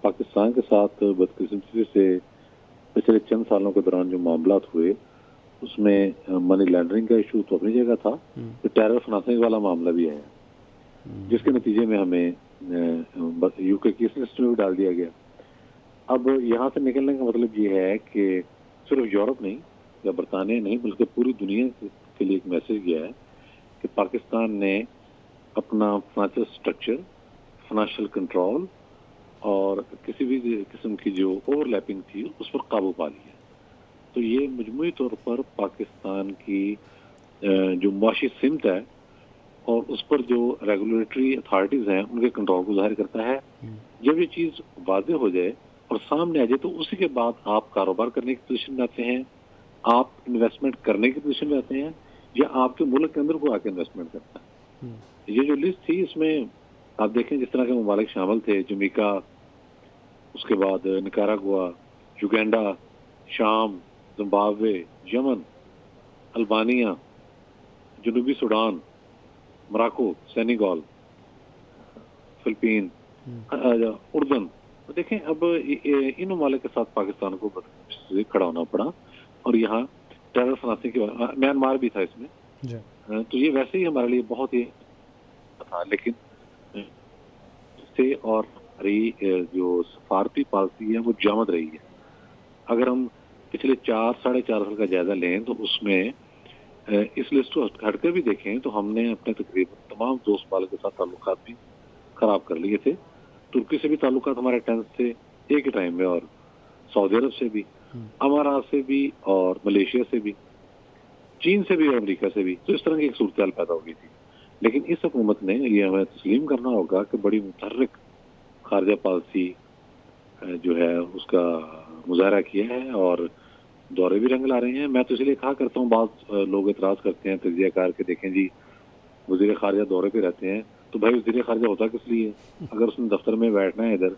پاکستان کے ساتھ بدقسمتی سے پچھلے چند سالوں کے دوران جو معاملات ہوئے اس میں منی لانڈرنگ کا ایشو تو اپنی جگہ تھا، ٹیرر فنانسنگ والا معاملہ بھی ہے جس کے نتیجے میں ہمیں یو کے کی لسٹ میں بھی ڈال دیا گیا۔ اب یہاں سے نکلنے کا مطلب یہ ہے کہ صرف یورپ نہیں یا برطانیہ نہیں بلکہ پوری دنیا کے لیے ایک میسج گیا ہے کہ پاکستان نے اپنا فائنینشل اسٹرکچر، فائنینشیل کنٹرول اور کسی بھی قسم کی جو اوور لیپنگ تھی اس پر قابو پا لیا۔ تو یہ مجموعی طور پر پاکستان کی جو معاشی سمت ہے اور اس پر جو ریگولیٹری اتھارٹیز ہیں ان کے کنٹرول کو ظاہر کرتا ہے۔ جب یہ چیز واضح ہو جائے اور سامنے آ جائے تو اسی کے بعد آپ کاروبار کرنے کی پوزیشن میں آتے ہیں، آپ انویسٹمنٹ کرنے کی پوزیشن میں آتے ہیں، یا آپ کے ملک کے اندر کو آ کے انویسٹمنٹ کرتا ہے۔ یہ جو لسٹ تھی اس میں آپ دیکھیں جس طرح کے ممالک شامل تھے، جمیکا، اس کے بعد نکاراگوا، یوگینڈا، شام، زمبابوے، یمن، البانیہ، جنوبی سوڈان، مراکو، سینیگال، فلپین، اردن۔ دیکھیں اب ان ممالک کے ساتھ پاکستان کو کھڑا ہونا پڑا، اور یہاں ٹیرر فنانسنگ کی میانمار بھی تھا اس میں، تو یہ ویسے ہی ہمارے لیے بہت ہی تھا، لیکن سے اور ہماری جو سفارتی پالیسی ہے وہ جامد رہی ہے۔ اگر ہم پچھلے 4-4.5 سال کا جائزہ لیں تو اس میں اس لسٹ کو ہٹ کر بھی دیکھیں تو ہم نے اپنے تقریباً تمام دوست ممالک کے ساتھ تعلقات بھی خراب کر لیے تھے۔ ترکی سے بھی تعلقات ہمارے ٹینس تھے ایک ہی ٹائم میں، اور سعودی عرب سے بھی، امارات سے بھی، اور ملیشیا سے بھی، چین سے بھی، اور امریکہ سے بھی۔ تو اس طرح کی ایک صورتحال پیدا ہو گئی تھی، لیکن اس حکومت نے یہ ہمیں تسلیم کرنا ہوگا کہ بڑی متحرک خارجہ پالیسی جو ہے اس کا مظاہرہ کیا ہے، اور دورے بھی رنگ لا رہے ہیں۔ میں تو اس لیے کہا کرتا ہوں، بعض لوگ اعتراض کرتے ہیں تجزیہ کار کے، دیکھیں جی وزیر خارجہ دورے پہ رہتے ہیں تو بھائی وزیر خارجہ ہوتا کس لیے؟ اگر اس نے دفتر میں بیٹھنا ہے ادھر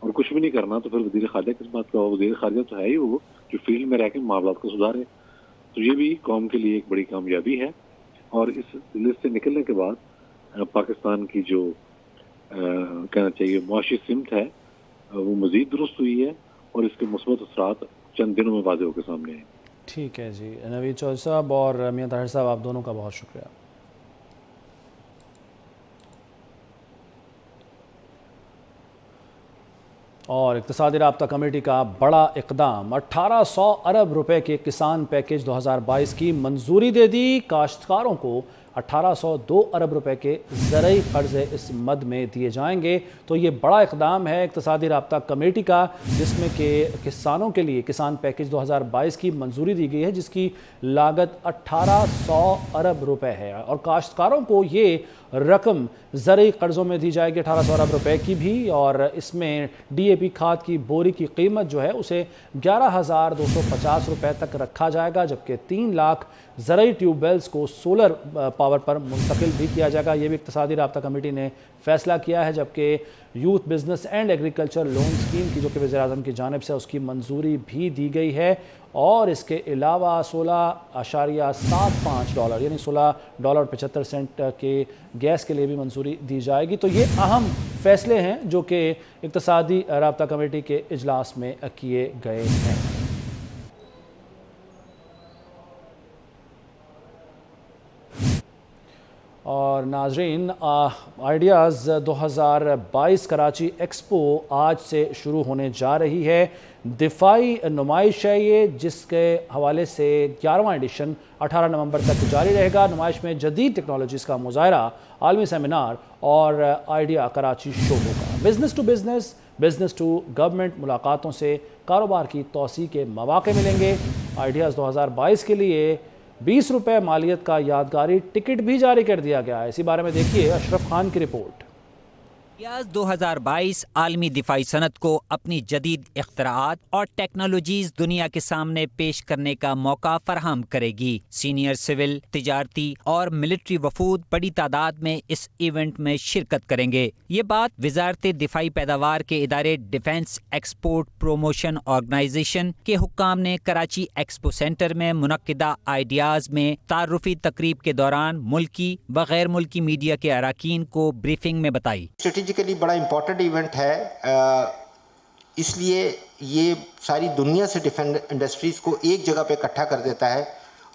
اور کچھ بھی نہیں کرنا تو پھر وزیر خارجہ کس بات کا ہو؟ وزیر خارجہ تو ہے ہی وہ جو فیلڈ میں رہ کے معاملات کو سدھارے۔ تو یہ بھی قوم کے لیے ایک بڑی کامیابی ہے، اور اس لسٹ سے نکلنے کے بعد پاکستان کی جو کہنا چاہیے معاشی سمت ہے وہ مزید درست ہوئی ہے، اور اس کے مثبت اثرات چند دنوں میں واضح ہو کے سامنے آئے۔ ٹھیک ہے جی، نوید چودھری صاحب اور میاں طاہر صاحب، آپ دونوں کا بہت شکریہ۔ اور اقتصادی رابطہ کمیٹی کا بڑا اقدام، 1800 ارب روپے کے کسان پیکج 2022 کی منظوری دے دی۔ کاشتکاروں کو 1802 ارب روپے کے زرعی قرضے اس مد میں دیے جائیں گے۔ تو یہ بڑا اقدام ہے اقتصادی رابطہ کمیٹی کا، جس میں کہ کسانوں کے لیے کسان پیکج 2022 کی منظوری دی گئی ہے، جس کی لاگت 1800 ارب روپے ہے، اور کاشتکاروں کو یہ رقم زرعی قرضوں میں دی جائے گی 1800 ارب روپے کی بھی، اور اس میں ڈی اے پی کھاد کی بوری کی قیمت جو ہے اسے 11,250 روپے تک رکھا جائے گا، جبکہ 3 لاکھ زرعی ٹیوب ویلز کو سولر پاور پر منتقل بھی کیا جائے گا۔ یہ بھی اقتصادی رابطہ کمیٹی نے فیصلہ کیا ہے، جبکہ youth business and agriculture loan scheme کی جو کہ وزیر اعظم کی جانب سے اس کی منظوری بھی دی گئی ہے، اور اس کے علاوہ $16.75 یعنی $16.75 کے گیس کے لیے بھی منظوری دی جائے گی۔ تو یہ اہم فیصلے ہیں جو کہ اقتصادی رابطہ کمیٹی کے اجلاس میں کیے گئے ہیں۔ اور ناظرین، آئیڈیاز 2022 کراچی ایکسپو آج سے شروع ہونے جا رہی ہے۔ دفاعی نمائش ہے یہ، جس کے حوالے سے 11واں ایڈیشن 18 نومبر تک جاری رہے گا۔ نمائش میں جدید ٹیکنالوجیز کا مظاہرہ، عالمی سیمینار اور آئیڈیا کراچی شو ہوگا۔ Business to business, business to government ملاقاتوں سے کاروبار کی توسیع کے مواقع ملیں گے۔ آئیڈیاز 2022 کے لیے 20 روپے مالیت کا یادگاری ٹکٹ بھی جاری کر دیا گیا ہے۔ اسی بارے میں دیکھیے اشرف خان کی رپورٹ۔ آئیڈیاز 2022 عالمی دفاعی صنعت کو اپنی جدید اختراعات اور ٹیکنالوجیز دنیا کے سامنے پیش کرنے کا موقع فراہم کرے گی۔ سینئر سول، تجارتی اور ملٹری وفود بڑی تعداد میں اس ایونٹ میں شرکت کریں گے۔ یہ بات وزارت دفاعی پیداوار کے ادارے ڈیفنس ایکسپورٹ پروموشن آرگنائزیشن کے حکام نے کراچی ایکسپو سینٹر میں منعقدہ آئیڈیاز میں تعارفی تقریب کے دوران ملکی و غیر ملکی میڈیا کے اراکین کو بریفنگ میں بتائی۔ اسٹریٹجیکلی بڑا امپورٹنٹ ایونٹ ہے اس لیے یہ ساری دنیا سے ڈیفینس انڈسٹریز کو ایک جگہ پہ اکٹھا کر دیتا ہے،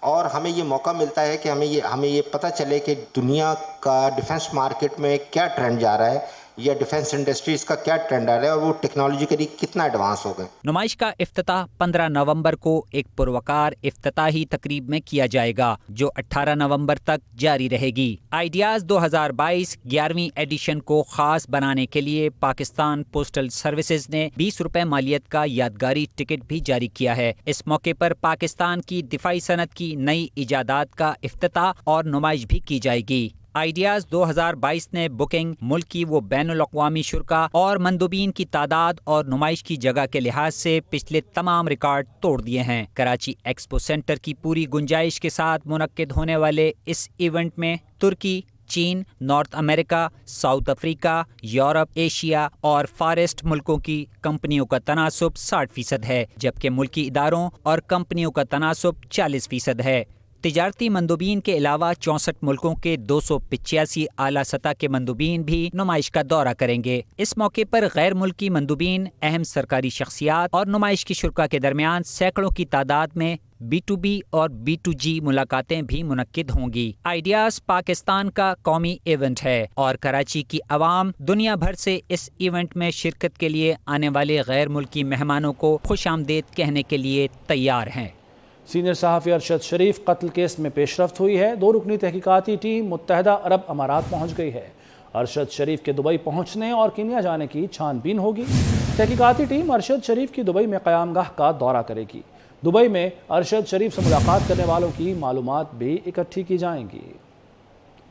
اور ہمیں یہ موقع ملتا ہے کہ ہمیں یہ پتہ چلے کہ دنیا کا ڈیفینس مارکیٹ میں کیا ٹرینڈ جا رہا ہے، یا ڈیفینس انڈسٹریز کا کیا ٹرینڈ آ رہا ہے، اور وہ ٹیکنالوجیکلی کتنا ایڈوانس ہو گئے۔ نمائش کا افتتاح 15 نومبر کو ایک پروقار افتتاحی تقریب میں کیا جائے گا جو 18 نومبر تک جاری رہے گی۔ آئیڈیاز 2022 11ویں ایڈیشن کو خاص بنانے کے لیے پاکستان پوسٹل سروسز نے 20 روپے مالیت کا یادگاری ٹکٹ بھی جاری کیا ہے۔ اس موقع پر پاکستان کی دفاعی صنعت کی نئی ایجادات کا افتتاح اور نمائش بھی کی جائے گی۔ آئیڈیاز 2022 نے بکنگ، ملکی و بین الاقوامی شرکاء اور مندوبین کی تعداد اور نمائش کی جگہ کے لحاظ سے پچھلے تمام ریکارڈ توڑ دیے ہیں۔ کراچی ایکسپو سینٹر کی پوری گنجائش کے ساتھ منعقد ہونے والے اس ایونٹ میں ترکی، چین، نارتھ امریکہ، ساؤتھ افریقہ، یورپ، ایشیا اور فارسٹ ملکوں کی کمپنیوں کا تناسب 60% ہے، جبکہ ملکی اداروں اور کمپنیوں کا تناسب 40% ہے۔ تجارتی مندوبین کے علاوہ 64 ملکوں کے 285 اعلیٰ سطح کے مندوبین بھی نمائش کا دورہ کریں گے۔ اس موقع پر غیر ملکی مندوبین، اہم سرکاری شخصیات اور نمائش کی شرکاء کے درمیان سینکڑوں کی تعداد میں B2B اور B2G ملاقاتیں بھی منعقد ہوں گی۔ آئیڈیاز پاکستان کا قومی ایونٹ ہے اور کراچی کی عوام دنیا بھر سے اس ایونٹ میں شرکت کے لیے آنے والے غیر ملکی مہمانوں کو خوش آمدید کہنے کے لیے تیار ہیں۔ سینئر صحافی ارشد شریف قتل کیس میں پیش رفت ہوئی ہے۔ 2 رکنی تحقیقاتی ٹیم متحدہ عرب امارات پہنچ گئی ہے۔ ارشد شریف کے دبئی پہنچنے اور کینیا جانے کی چھان بین ہوگی۔ تحقیقاتی ٹیم ارشد شریف کی دبئی میں قیام گاہ کا دورہ کرے گی۔ دبئی میں ارشد شریف سے ملاقات کرنے والوں کی معلومات بھی اکٹھی کی جائیں گی،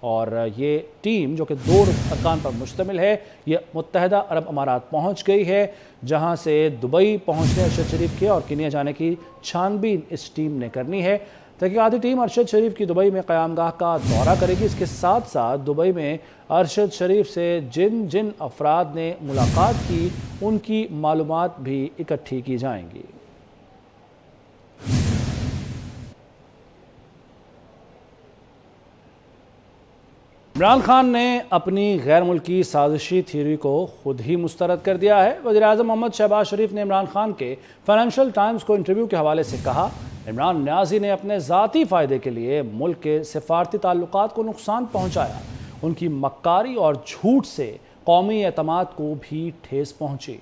اور یہ ٹیم جو کہ 2 ارکان پر مشتمل ہے یہ متحدہ عرب امارات پہنچ گئی ہے، جہاں سے دبئی پہنچنے ارشد شریف کے اور کینیا جانے کی چھان بین اس ٹیم نے کرنی ہے۔ تحقیقاتی ٹیم ارشد شریف کی دبئی میں قیام گاہ کا دورہ کرے گی۔ اس کے ساتھ ساتھ دبئی میں ارشد شریف سے جن افراد نے ملاقات کی ان کی معلومات بھی اکٹھی کی جائیں گی۔ عمران خان نے اپنی غیر ملکی سازشی تھیوری کو خود ہی مسترد کر دیا ہے۔ وزیر اعظم محمد شہباز شریف نے عمران خان کے فائنینشل ٹائمز کو انٹرویو کے حوالے سے کہا، عمران نیازی نے اپنے ذاتی فائدے کے لیے ملک کے سفارتی تعلقات کو نقصان پہنچایا۔ ان کی مکاری اور جھوٹ سے قومی اعتماد کو بھی ٹھیس پہنچی۔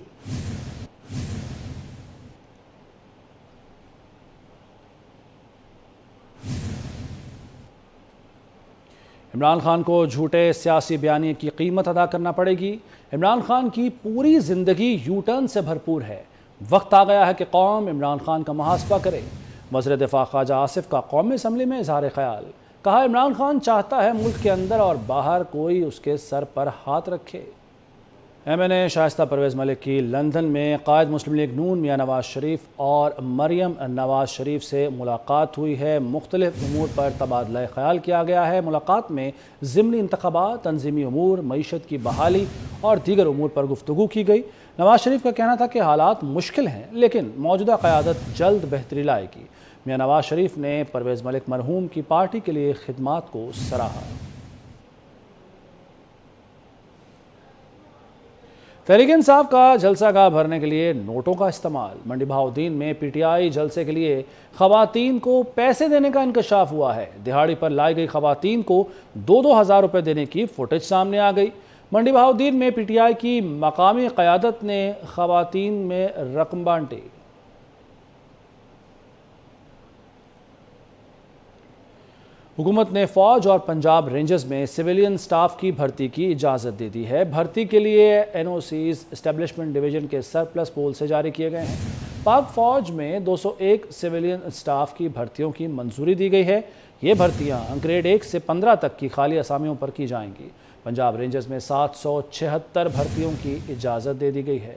عمران خان کو جھوٹے سیاسی بیانیے کی قیمت ادا کرنا پڑے گی۔ عمران خان کی پوری زندگی یو ٹرن سے بھرپور ہے۔ وقت آ گیا ہے کہ قوم عمران خان کا محاسبہ کرے۔ وزیر دفاع خواجہ آصف کا قومی اسمبلی میں اظہار خیال، کہا عمران خان چاہتا ہے ملک کے اندر اور باہر کوئی اس کے سر پر ہاتھ رکھے۔ ایم این اے شائستہ پرویز ملک کی لندن میں قائد مسلم لیگ نون میاں نواز شریف اور مریم نواز شریف سے ملاقات ہوئی ہے۔ مختلف امور پر تبادلہ خیال کیا گیا ہے۔ ملاقات میں ضمنی انتخابات، تنظیمی امور، معیشت کی بحالی اور دیگر امور پر گفتگو کی گئی۔ نواز شریف کا کہنا تھا کہ حالات مشکل ہیں لیکن موجودہ قیادت جلد بہتری لائے گی۔ میاں نواز شریف نے پرویز ملک مرحوم کی پارٹی کے لیے خدمات کو سراہا۔ تحریک انصاف کا جلسہ گاہ بھرنے کے لیے نوٹوں کا استعمال۔ منڈی بہاؤالدین میں پی ٹی آئی جلسے کے لیے خواتین کو پیسے دینے کا انکشاف ہوا ہے۔ دہاڑی پر لائی گئی خواتین کو 2,000 روپے دینے کی فوٹیج سامنے آ گئی۔ منڈی بہاؤالدین میں پی ٹی آئی کی مقامی قیادت نے خواتین میں رقم بانٹی۔ حکومت نے فوج اور پنجاب رینجرز میں سویلین سٹاف کی بھرتی کی اجازت دے دی ہے۔ بھرتی کے لیے این او سیز اسٹیبلشمنٹ ڈویژن کے سرپلس پول سے جاری کیے گئے ہیں۔ پاک فوج میں 201 سویلین سٹاف کی بھرتیوں کی منظوری دی گئی ہے۔ یہ بھرتیاں گریڈ 1 سے 15 تک کی خالی اسامیوں پر کی جائیں گی۔ پنجاب رینجرز میں 776 بھرتیوں کی اجازت دے دی گئی ہے۔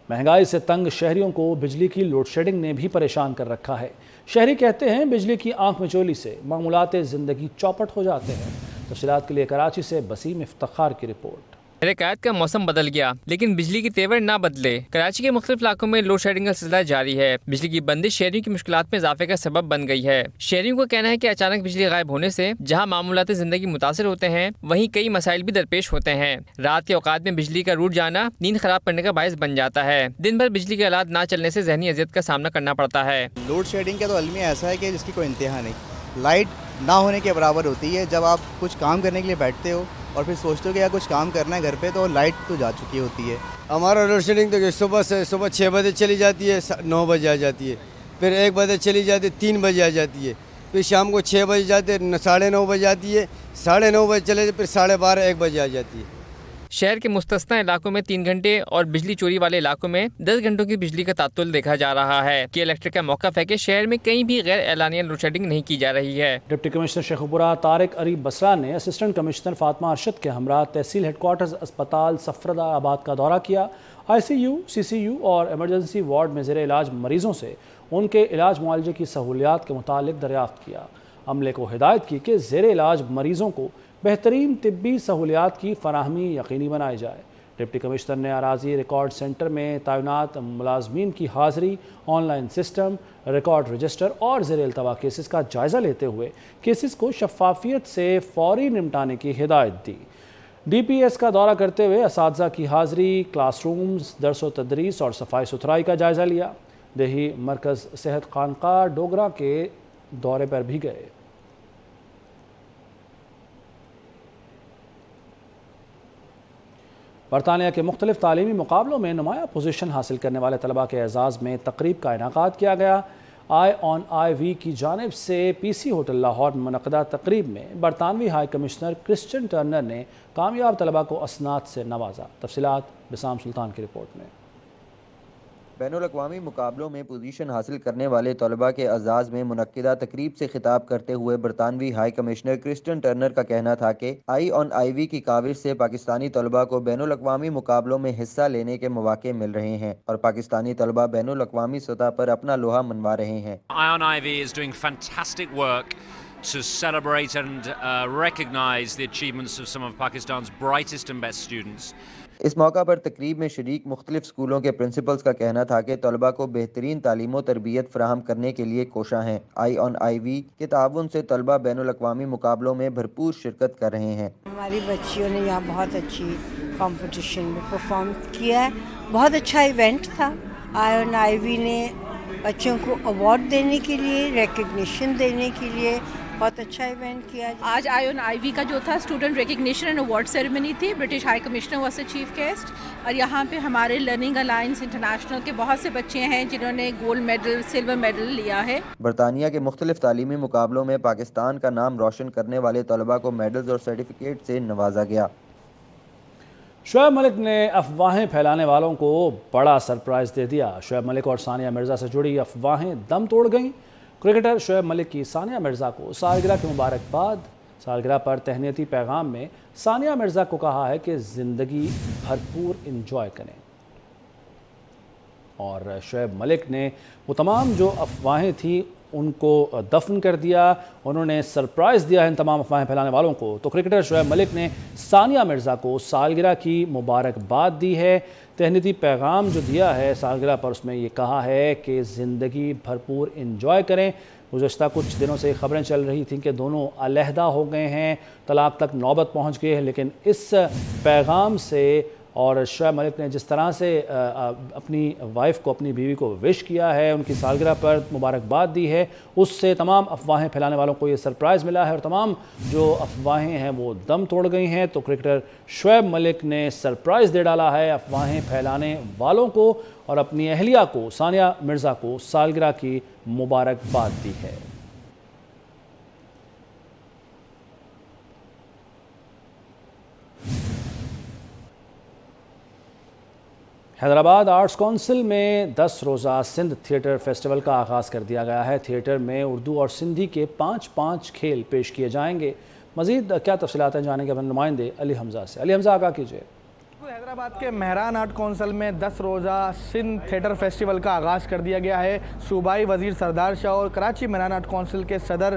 مہنگائی سے تنگ شہریوں کو بجلی کی لوڈ شیڈنگ نے بھی پریشان کر رکھا ہے۔ شہری کہتے ہیں بجلی کی آنکھ مچولی سے معمولات زندگی چوپٹ ہو جاتے ہیں۔ تفصیلات کے لیے کراچی سے بسیم افتخار کی رپورٹ۔ رکعت کا موسم بدل گیا لیکن بجلی کی تیور نہ بدلے۔ کراچی کے مختلف علاقوں میں لوڈ شیڈنگ کا سلسلہ جاری ہے۔ بجلی کی بندش شہریوں کی مشکلات میں اضافے کا سبب بن گئی ہے۔ شہریوں کا کہنا ہے کہ اچانک بجلی غائب ہونے سے جہاں معمولات زندگی متاثر ہوتے ہیں وہیں کئی مسائل بھی درپیش ہوتے ہیں۔ رات کے اوقات میں بجلی کا روٹ جانا نیند خراب کرنے کا باعث بن جاتا ہے۔ دن بھر بجلی کے آلات نہ چلنے سے ذہنی اذیت کا سامنا کرنا پڑتا ہے۔ لوڈ شیڈنگ کا تو المیہ ایسا ہے کہ جس کی کوئی انتہا نہیں، لائٹ نہ ہونے کے برابر ہوتی ہے۔ جب آپ کچھ کام کرنے کے لیے بیٹھتے ہو اور پھر سوچتے ہو کہ کچھ کام کرنا ہے گھر پہ، تو لائٹ تو جا چکی ہوتی ہے۔ ہمارا لوڈ شیڈنگ تو صبح 6 بجے چلی جاتی ہے، 9 بجے آ جاتی ہے، پھر 1 بجے چلی جاتی ہے، 3 بجے آ جاتی ہے، پھر شام کو 6 بجے جاتے 9:30 بجے آتی ہے، 9:30 بجے چلے پھر 12:30 1 بجے آ جاتی ہے۔ شہر کے مستثنی علاقوں میں 3 گھنٹے اور بجلی چوری والے علاقوں میں 10 گھنٹوں کی بجلی کا تعطل دیکھا جا رہا ہے۔ کی الیکٹرک کا موقف ہے کہ شہر میں کہیں بھی غیر اعلانیہ لوڈ شیڈنگ نہیں کی جا رہی ہے۔ ڈپٹی کمشنر شیخ پورہ طارق عری بسرا نے اسسٹنٹ کمشنر فاطمہ ارشد کے ہمراہ تحصیل ہیڈ کوارٹرز اسپتال سفردہ آباد کا دورہ کیا۔ ICU، CCU اور ایمرجنسی وارڈ میں زیر علاج مریضوں سے ان کے علاج معالجے کی سہولیات کے متعلق دریافت کیا۔ عملے کو ہدایت کی کہ زیر علاج مریضوں کو بہترین طبی سہولیات کی فراہمی یقینی بنائی جائے۔ ڈپٹی کمشنر نے اراضی ریکارڈ سینٹر میں تعینات ملازمین کی حاضری، on line system, record register اور زیر التوا کیسز کا جائزہ لیتے ہوئے کیسز کو شفافیت سے فوری نمٹانے کی ہدایت دی۔ DPS کا دورہ کرتے ہوئے اساتذہ کی حاضری، کلاس رومز، درس و تدریس اور صفائی ستھرائی کا جائزہ لیا۔ دیہی مرکز صحت خانقاہ ڈوگرہ کے دورے پر بھی گئے۔ برطانیہ کے مختلف تعلیمی مقابلوں میں نمایاں پوزیشن حاصل کرنے والے طلباء کے اعزاز میں تقریب کا انعقاد کیا گیا۔ ION-IB کی جانب سے PC ہوٹل لاہور میں منعقدہ تقریب میں برطانوی ہائی کمشنر کرسچن ٹرنر نے کامیاب طلباء کو اسناد سے نوازا۔ تفصیلات بسام سلطان کی رپورٹ میں۔ بین الاقوامی مقابلوں میں پوزیشن حاصل کرنے والے طلباء کے اعزاز میں منعقدہ تقریب سے خطاب کرتے ہوئے برطانوی ہائی کمشنر کرسچن ٹرنر کا کہنا تھا کہ ION-IB کی کاوش سے پاکستانی طلباء کو بین الاقوامی مقابلوں میں حصہ لینے کے مواقع مل رہے ہیں اور پاکستانی طلباء بین الاقوامی سطح پر اپنا لوہا منوا رہے ہیں۔ ION-IB is doing fantastic work to celebrate and recognize the achievements of some of Pakistan's brightest and best students. اس موقع پر تقریب میں شریک مختلف اسکولوں کے پرنسپلز کا کہنا تھا کہ طلباء کو بہترین تعلیم و تربیت فراہم کرنے کے لیے کوشاں ہیں۔ ION-IB کے تعاون سے طلباء بین الاقوامی مقابلوں میں بھرپور شرکت کر رہے ہیں۔ ہماری بچیوں نے یہاں بہت اچھی کمپٹیشن میں پرفارم کیا ہے، بہت اچھا ایونٹ تھا۔ ION-IB نے بچوں کو ایوارڈ دینے کے لیے، ریکگنیشن دینے کے لیے بہت اچھا ایونٹ کیا۔ آج ION-IB کا جو تھا student recognition and award ceremony تھی۔ British high commissioner was a chief guest اور یہاں پہ ہمارے لرننگ الائنس انٹرنیشنل کے بہت سے بچے ہیں جنہوں نے گولڈ میڈل، سلور میڈل لیا ہے۔ برطانیہ کے مختلف تعلیمی مقابلوں میں پاکستان کا نام روشن کرنے والے طلباء کو میڈلز اور سرٹیفکیٹ سے نوازا گیا۔ شعیب ملک نے افواہیں پھیلانے والوں کو بڑا سرپرائز دے دیا۔ شعیب ملک اور ثانیہ مرزا سے جڑی افواہیں دم توڑ گئیں۔ کرکٹر شعیب ملک کی ثانیہ مرزا کو سالگرہ کی مبارکباد۔ سالگرہ پر تہنیتی پیغام میں ثانیہ مرزا کو کہا ہے کہ زندگی بھرپور انجوائے کریں، اور شعیب ملک نے وہ تمام جو افواہیں تھیں ان کو دفن کر دیا۔ انہوں نے سرپرائز دیا ہے ان تمام افواہیں پھیلانے والوں کو۔ تو کرکٹر شعیب ملک نے ثانیہ مرزا کو سالگرہ کی مبارکباد دی ہے۔ تہنیتی پیغام جو دیا ہے سالگرہ پر، اس میں یہ کہا ہے کہ زندگی بھرپور انجوائے کریں۔ گزشتہ کچھ دنوں سے خبریں چل رہی تھیں کہ دونوں علیحدہ ہو گئے ہیں، طلاق تک نوبت پہنچ گئے ہیں، لیکن اس پیغام سے اور شعیب ملک نے جس طرح سے اپنی وائف کو، اپنی بیوی کو وش کیا ہے، ان کی سالگرہ پر مبارکباد دی ہے، اس سے تمام افواہیں پھیلانے والوں کو یہ سرپرائز ملا ہے اور تمام جو افواہیں ہیں وہ دم توڑ گئی ہیں۔ تو کرکٹر شعیب ملک نے سرپرائز دے ڈالا ہے افواہیں پھیلانے والوں کو اور اپنی اہلیہ کو، ثانیہ مرزا کو سالگرہ کی مبارکباد دی ہے۔ حیدرآباد آرٹس کونسل میں 10 روزہ سندھ تھیٹر فیسٹیول کا آغاز کر دیا گیا ہے۔ تھیٹر میں اردو اور سندھی کے 5 کھیل پیش کیے جائیں گے۔ مزید کیا تفصیلات ہیں جانیں گے اپنے نمائندے علی حمزہ سے۔ علی حمزہ آگاہ کیجیے۔ حیدرآباد کے مہران آرٹ کونسل میں 10 روزہ سندھ تھیٹر فیسٹیول کا آغاز کر دیا گیا ہے۔ صوبائی وزیر سردار شاہ اور کراچی مہران آرٹ کونسل کے صدر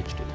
HD।